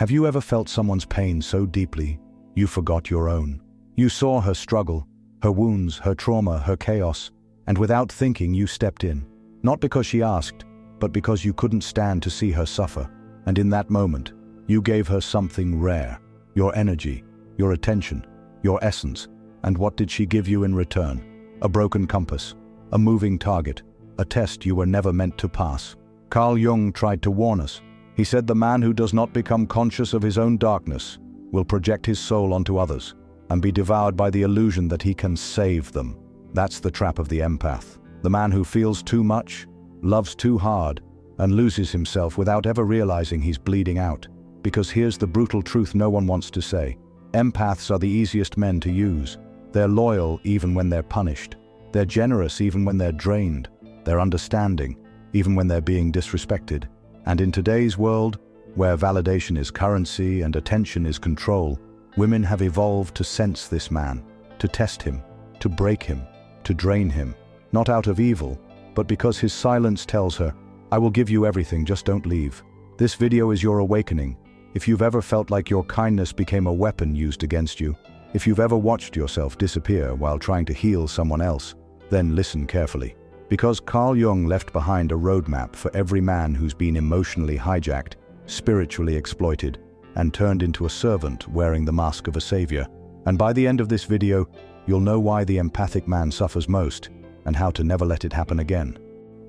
Have you ever felt someone's pain so deeply, you forgot your own? You saw her struggle, her wounds, her trauma, her chaos, and without thinking you stepped in. Not because she asked, but because you couldn't stand to see her suffer. And in that moment, you gave her something rare. Your energy, your attention, your essence. And what did she give you in return? A broken compass, a moving target, a test you were never meant to pass. Carl Jung tried to warn us. He said the man who does not become conscious of his own darkness will project his soul onto others and be devoured by the illusion that he can save them. That's the trap of the empath. The man who feels too much, loves too hard, and loses himself without ever realizing he's bleeding out. Because here's the brutal truth no one wants to say. Empaths are the easiest men to use. They're loyal even when they're punished. They're generous even when they're drained. They're understanding even when they're being disrespected. And in today's world, where validation is currency and attention is control, women have evolved to sense this man, to test him, to break him, to drain him, not out of evil, but because his silence tells her, I will give you everything, just don't leave. This video is your awakening. If you've ever felt like your kindness became a weapon used against you, if you've ever watched yourself disappear while trying to heal someone else, then listen carefully. Because Carl Jung left behind a roadmap for every man who's been emotionally hijacked, spiritually exploited, and turned into a servant wearing the mask of a savior. And by the end of this video, you'll know why the empathic man suffers most and how to never let it happen again.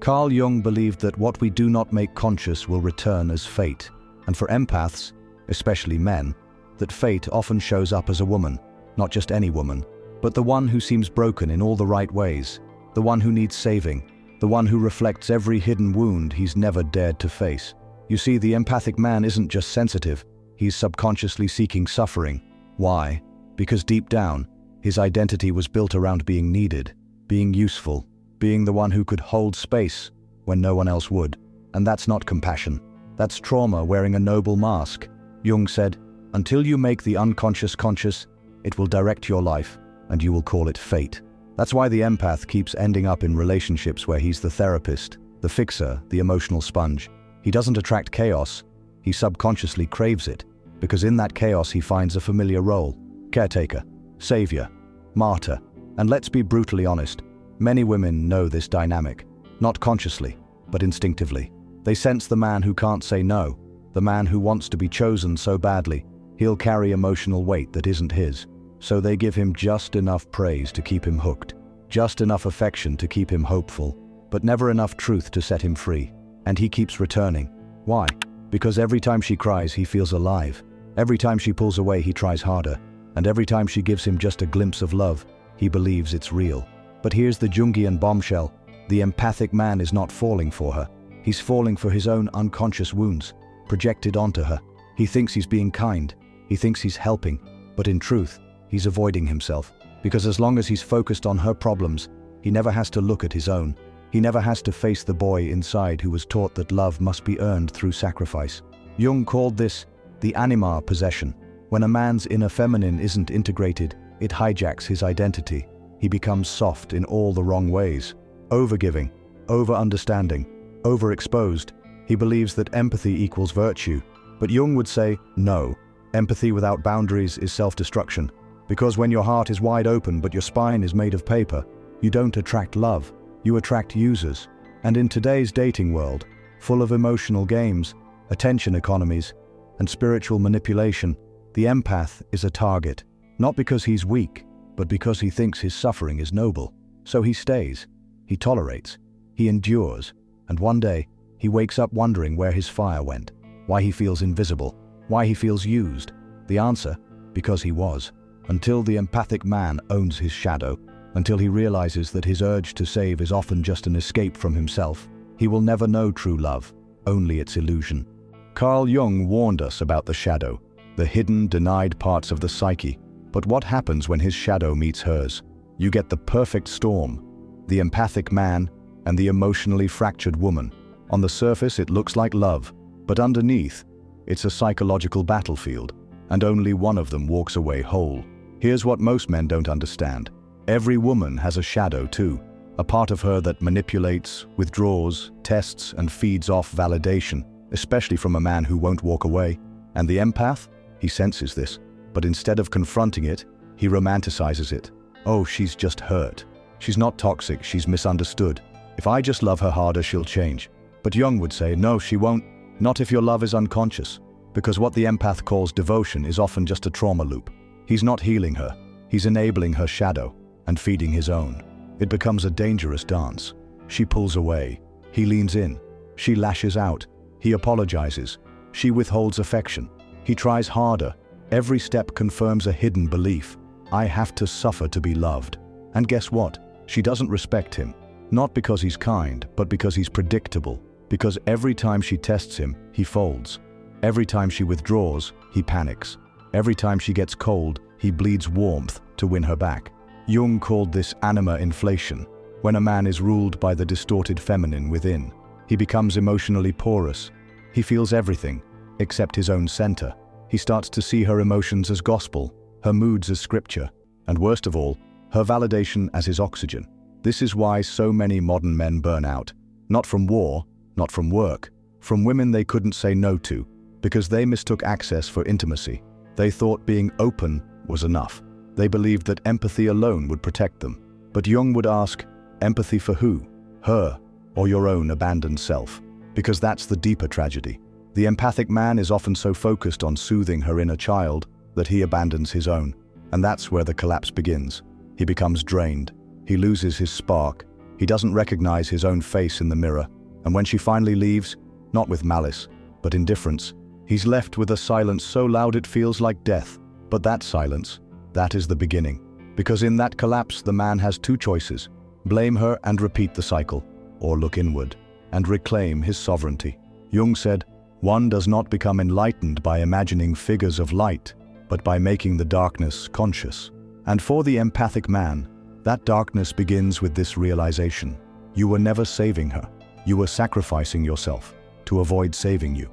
Carl Jung believed that what we do not make conscious will return as fate. And for empaths, especially men, that fate often shows up as a woman, not just any woman, but the one who seems broken in all the right ways, the one who needs saving, the one who reflects every hidden wound he's never dared to face. You see, the empathic man isn't just sensitive, he's subconsciously seeking suffering. Why? Because deep down, his identity was built around being needed, being useful, being the one who could hold space when no one else would. And that's not compassion. That's trauma wearing a noble mask. Jung said, until you make the unconscious conscious, it will direct your life, and you will call it fate. That's why the empath keeps ending up in relationships where he's the therapist, the fixer, the emotional sponge. He doesn't attract chaos, he subconsciously craves it, because in that chaos he finds a familiar role: caretaker, savior, martyr. And let's be brutally honest, many women know this dynamic, not consciously, but instinctively. They sense the man who can't say no, the man who wants to be chosen so badly, he'll carry emotional weight that isn't his. So they give him just enough praise to keep him hooked, just enough affection to keep him hopeful, but never enough truth to set him free. And he keeps returning. Why? Because every time she cries, he feels alive. Every time she pulls away, he tries harder. And every time she gives him just a glimpse of love, he believes it's real. But here's the Jungian bombshell. The empathic man is not falling for her. He's falling for his own unconscious wounds, projected onto her. He thinks he's being kind. He thinks he's helping. But in truth, he's avoiding himself. Because as long as he's focused on her problems, he never has to look at his own. He never has to face the boy inside who was taught that love must be earned through sacrifice. Jung called this the Anima possession. When a man's inner feminine isn't integrated, it hijacks his identity. He becomes soft in all the wrong ways. Overgiving, over-understanding, overexposed. He believes that empathy equals virtue. But Jung would say, no, empathy without boundaries is self-destruction. Because when your heart is wide open but your spine is made of paper, you don't attract love, you attract users. And in today's dating world, full of emotional games, attention economies, and spiritual manipulation, the empath is a target, not because he's weak, but because he thinks his suffering is noble. So he stays, he tolerates, he endures, and one day, he wakes up wondering where his fire went, why he feels invisible, why he feels used. The answer, because he was. Until the empathic man owns his shadow, until he realizes that his urge to save is often just an escape from himself, he will never know true love, only its illusion. Carl Jung warned us about the shadow, the hidden, denied parts of the psyche. But what happens when his shadow meets hers? You get the perfect storm, the empathic man and the emotionally fractured woman. On the surface, it looks like love, but underneath, it's a psychological battlefield, and only one of them walks away whole. Here's what most men don't understand. Every woman has a shadow too, a part of her that manipulates, withdraws, tests, and feeds off validation, especially from a man who won't walk away. And the empath? He senses this, but instead of confronting it, he romanticizes it. Oh, she's just hurt. She's not toxic, she's misunderstood. If I just love her harder, she'll change. But Jung would say, no, she won't. Not if your love is unconscious. Because what the empath calls devotion is often just a trauma loop. He's not healing her. He's enabling her shadow and feeding his own. It becomes a dangerous dance. She pulls away. He leans in. She lashes out. He apologizes. She withholds affection. He tries harder. Every step confirms a hidden belief. I have to suffer to be loved. And guess what? She doesn't respect him. Not because he's kind, but because he's predictable. Because every time she tests him, he folds. Every time she withdraws, he panics. Every time she gets cold, he bleeds warmth to win her back. Jung called this anima inflation. When a man is ruled by the distorted feminine within, he becomes emotionally porous. He feels everything, except his own center. He starts to see her emotions as gospel, her moods as scripture, and worst of all, her validation as his oxygen. This is why so many modern men burn out. Not from war, not from work, from women they couldn't say no to, because they mistook access for intimacy. They thought being open was enough. They believed that empathy alone would protect them. But Jung would ask, empathy for who? Her, or your own abandoned self? Because that's the deeper tragedy. The empathic man is often so focused on soothing her inner child that he abandons his own. And that's where the collapse begins. He becomes drained. He loses his spark. He doesn't recognize his own face in the mirror. And when she finally leaves, not with malice, but indifference, he's left with a silence so loud it feels like death. But that silence, that is the beginning. Because in that collapse, the man has two choices: blame her and repeat the cycle, or look inward and reclaim his sovereignty. Jung said, one does not become enlightened by imagining figures of light, but by making the darkness conscious. And for the empathic man, that darkness begins with this realization: you were never saving her. You were sacrificing yourself to avoid saving you.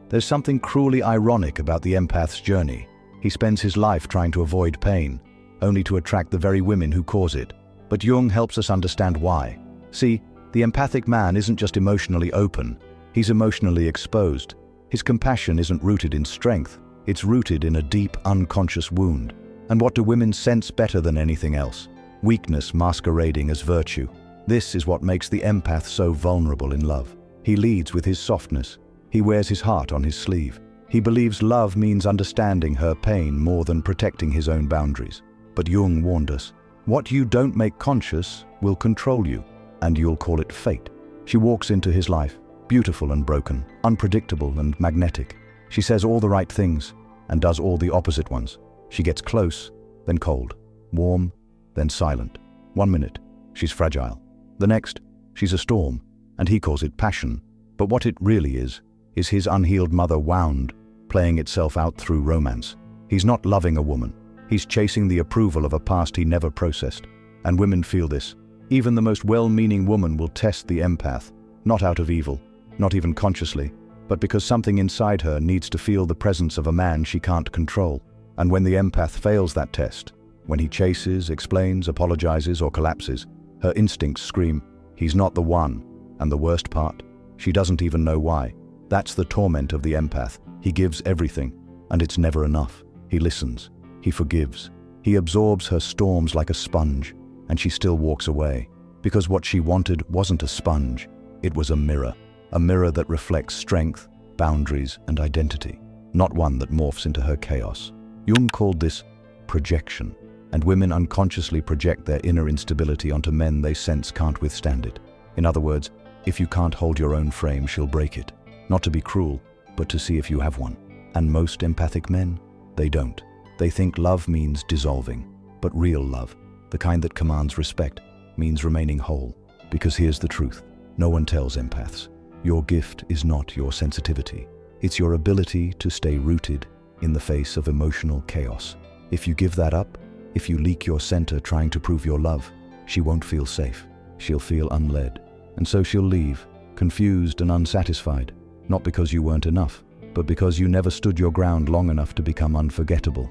There's something cruelly ironic about the empath's journey. He spends his life trying to avoid pain, only to attract the very women who cause it. But Jung helps us understand why. See, the empathic man isn't just emotionally open, he's emotionally exposed. His compassion isn't rooted in strength, it's rooted in a deep, unconscious wound. And what do women sense better than anything else? Weakness masquerading as virtue. This is what makes the empath so vulnerable in love. He leads with his softness. He wears his heart on his sleeve. He believes love means understanding her pain more than protecting his own boundaries. But Jung warned us, what you don't make conscious will control you, and you'll call it fate. She walks into his life, beautiful and broken, unpredictable and magnetic. She says all the right things and does all the opposite ones. She gets close, then cold, warm, then silent. 1 minute, she's fragile. The next, she's a storm, and he calls it passion. But what it really is his unhealed mother wound, playing itself out through romance. He's not loving a woman. He's chasing the approval of a past he never processed. And women feel this. Even the most well-meaning woman will test the empath, not out of evil, not even consciously, but because something inside her needs to feel the presence of a man she can't control. And when the empath fails that test, when he chases, explains, apologizes, or collapses, her instincts scream, he's not the one. And the worst part, she doesn't even know why. That's the torment of the empath. He gives everything, and it's never enough. He listens. He forgives. He absorbs her storms like a sponge, and she still walks away. Because what she wanted wasn't a sponge. It was a mirror that reflects strength, boundaries, and identity, not one that morphs into her chaos. Jung called this projection, and women unconsciously project their inner instability onto men they sense can't withstand it. In other words, if you can't hold your own frame, she'll break it. Not to be cruel, but to see if you have one. And most empathic men, they don't. They think love means dissolving, but real love, the kind that commands respect, means remaining whole. Because here's the truth. No one tells empaths. Your gift is not your sensitivity. It's your ability to stay rooted in the face of emotional chaos. If you give that up, if you leak your center trying to prove your love, she won't feel safe. She'll feel unled. And so she'll leave, confused and unsatisfied, not because you weren't enough, but because you never stood your ground long enough to become unforgettable.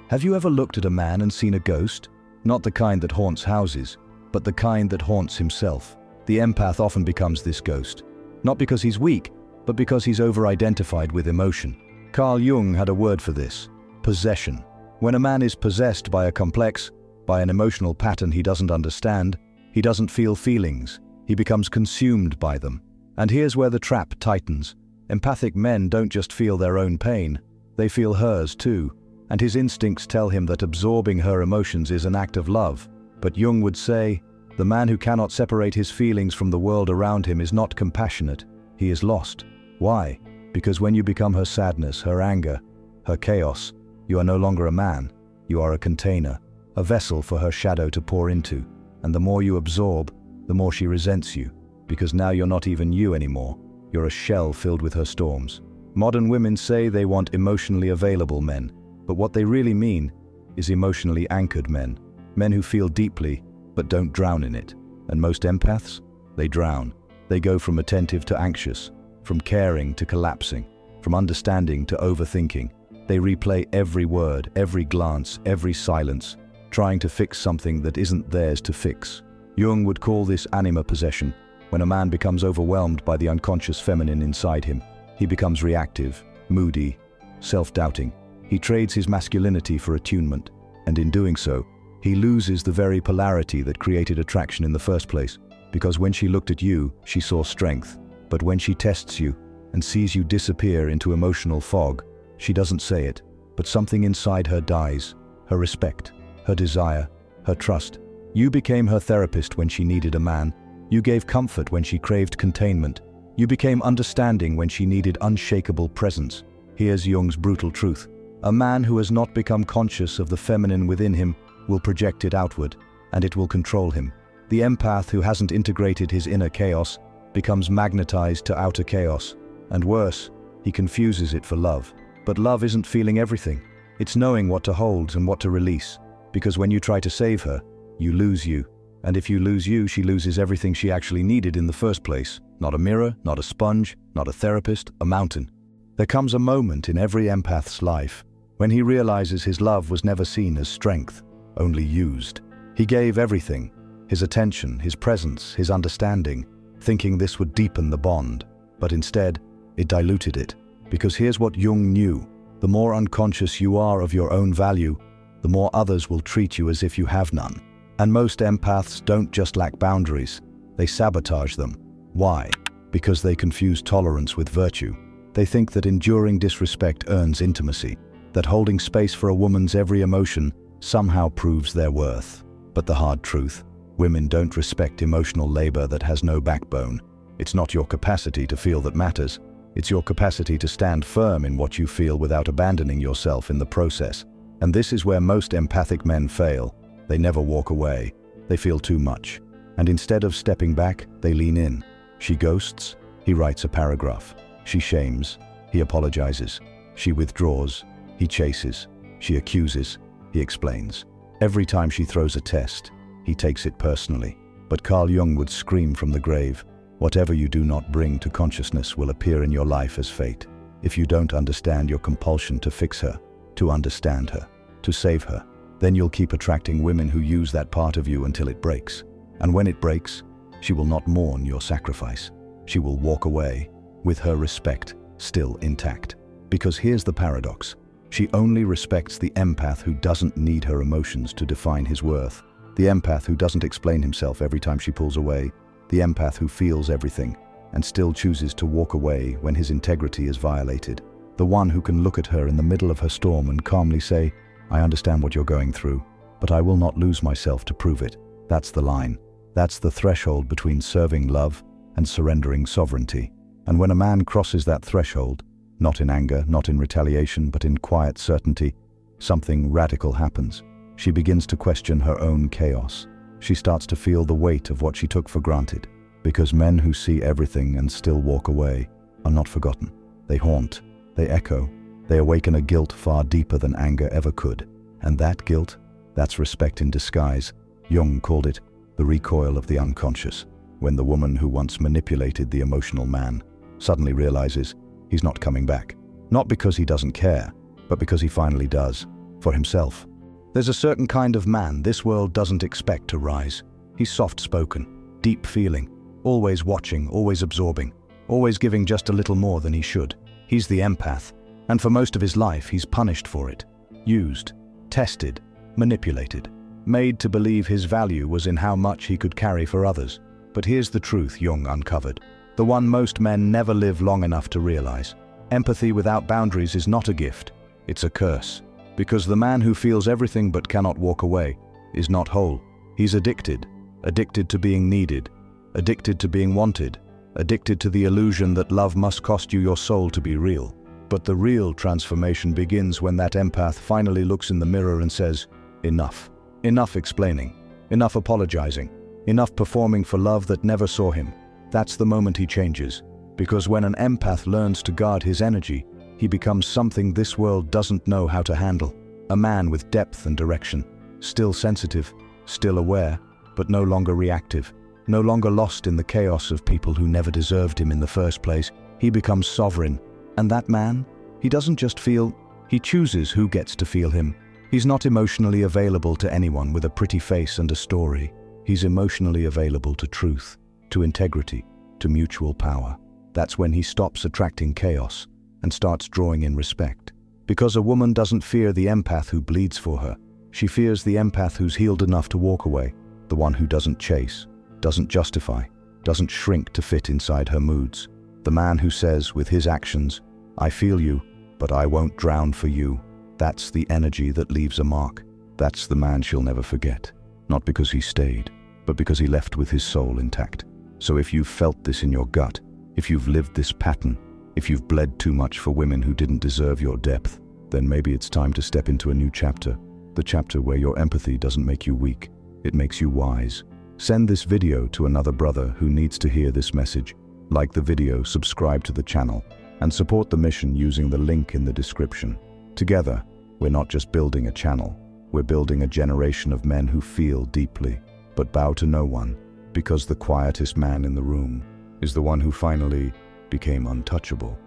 Have you ever looked at a man and seen a ghost? Not the kind that haunts houses, but the kind that haunts himself. The empath often becomes this ghost, not because he's weak, but because he's over-identified with emotion. Carl Jung had a word for this: possession. When a man is possessed by an emotional pattern he doesn't understand, he doesn't feel feelings, he becomes consumed by them. And here's where the trap tightens. Empathic men don't just feel their own pain, they feel hers too, and his instincts tell him that absorbing her emotions is an act of love. But Jung would say, the man who cannot separate his feelings from the world around him is not compassionate, he is lost. Why? Because when you become her sadness, her anger, her chaos, you are no longer a man, you are a container, a vessel for her shadow to pour into. And the more you absorb, the more she resents you, because now you're not even you anymore, you're a shell filled with her storms. Modern women say they want emotionally available men, but what they really mean is emotionally anchored men. Men who feel deeply, but don't drown in it. And most empaths? They drown. They go from attentive to anxious, from caring to collapsing, from understanding to overthinking. They replay every word, every glance, every silence, trying to fix something that isn't theirs to fix. Jung would call this anima possession. When a man becomes overwhelmed by the unconscious feminine inside him, he becomes reactive, moody, self-doubting. He trades his masculinity for attunement, and in doing so, he loses the very polarity that created attraction in the first place. Because when she looked at you, she saw strength. But when she tests you and sees you disappear into emotional fog, she doesn't say it, but something inside her dies. Her respect, her desire, her trust. You became her therapist when she needed a man. You gave comfort when she craved containment. You became understanding when she needed unshakable presence. Here's Jung's brutal truth. A man who has not become conscious of the feminine within him will project it outward, and it will control him. The empath who hasn't integrated his inner chaos becomes magnetized to outer chaos. And worse, he confuses it for love. But love isn't feeling everything. It's knowing what to hold and what to release. Because when you try to save her, you lose you. And if you lose you, she loses everything she actually needed in the first place. Not a mirror, not a sponge, not a therapist, a mountain. There comes a moment in every empath's life when he realizes his love was never seen as strength, only used. He gave everything, his attention, his presence, his understanding, thinking this would deepen the bond. But instead, it diluted it. Because here's what Jung knew: the more unconscious you are of your own value, the more others will treat you as if you have none. And most empaths don't just lack boundaries, they sabotage them. Why? Because they confuse tolerance with virtue. They think that enduring disrespect earns intimacy, that holding space for a woman's every emotion somehow proves their worth. But the hard truth: women don't respect emotional labor that has no backbone. It's not your capacity to feel that matters. It's your capacity to stand firm in what you feel without abandoning yourself in the process. And this is where most empathic men fail. They never walk away. They feel too much. And instead of stepping back, they lean in. She ghosts, he writes a paragraph. She shames, he apologizes. She withdraws, he chases. She accuses, he explains. Every time she throws a test, he takes it personally. But Carl Jung would scream from the grave, whatever you do not bring to consciousness will appear in your life as fate. If you don't understand your compulsion to fix her, to understand her, to save her, then you'll keep attracting women who use that part of you until it breaks. And when it breaks, she will not mourn your sacrifice. She will walk away with her respect still intact. Because here's the paradox: she only respects the empath who doesn't need her emotions to define his worth. The empath who doesn't explain himself every time she pulls away. The empath who feels everything and still chooses to walk away when his integrity is violated. The one who can look at her in the middle of her storm and calmly say, "I understand what you're going through, but I will not lose myself to prove it." That's the line. That's the threshold between serving love and surrendering sovereignty. And when a man crosses that threshold, not in anger, not in retaliation, but in quiet certainty, something radical happens. She begins to question her own chaos. She starts to feel the weight of what she took for granted. Because men who see everything and still walk away are not forgotten. They haunt, they echo, they awaken a guilt far deeper than anger ever could. And that guilt, that's respect in disguise. Jung called it the recoil of the unconscious, when the woman who once manipulated the emotional man suddenly realizes he's not coming back. Not because he doesn't care, but because he finally does, for himself. There's a certain kind of man this world doesn't expect to rise. He's soft-spoken, deep-feeling, always watching, always absorbing, always giving just a little more than he should. He's the empath, And for most of his life, he's punished for it. Used, tested, manipulated, made to believe his value was in how much he could carry for others. But here's the truth Jung uncovered, the one most men never live long enough to realize. Empathy without boundaries is not a gift, it's a curse. Because the man who feels everything but cannot walk away is not whole. He's addicted to being needed, addicted to being wanted, addicted to the illusion that love must cost you your soul to be real. But the real transformation begins when that empath finally looks in the mirror and says, enough. Enough explaining, enough apologizing, enough performing for love that never saw him. That's the moment he changes. Because when an empath learns to guard his energy, he becomes something this world doesn't know how to handle. A man with depth and direction, still sensitive, still aware, but no longer reactive, no longer lost in the chaos of people who never deserved him in the first place. He becomes sovereign. And that man, he doesn't just feel, he chooses who gets to feel him. He's not emotionally available to anyone with a pretty face and a story. He's emotionally available to truth, to integrity, to mutual power. That's when he stops attracting chaos and starts drawing in respect. Because a woman doesn't fear the empath who bleeds for her. She fears the empath who's healed enough to walk away, the one who doesn't chase, doesn't justify, doesn't shrink to fit inside her moods. The man who says with his actions, I feel you, but I won't drown for you. That's the energy that leaves a mark. That's the man she'll never forget. Not because he stayed, but because he left with his soul intact. So if you've felt this in your gut, if you've lived this pattern, if you've bled too much for women who didn't deserve your depth, then maybe it's time to step into a new chapter. The chapter where your empathy doesn't make you weak, it makes you wise. Send this video to another brother who needs to hear this message. Like the video, subscribe to the channel, and support the mission using the link in the description. Together, we're not just building a channel, we're building a generation of men who feel deeply, but bow to no one, because the quietest man in the room is the one who finally became untouchable.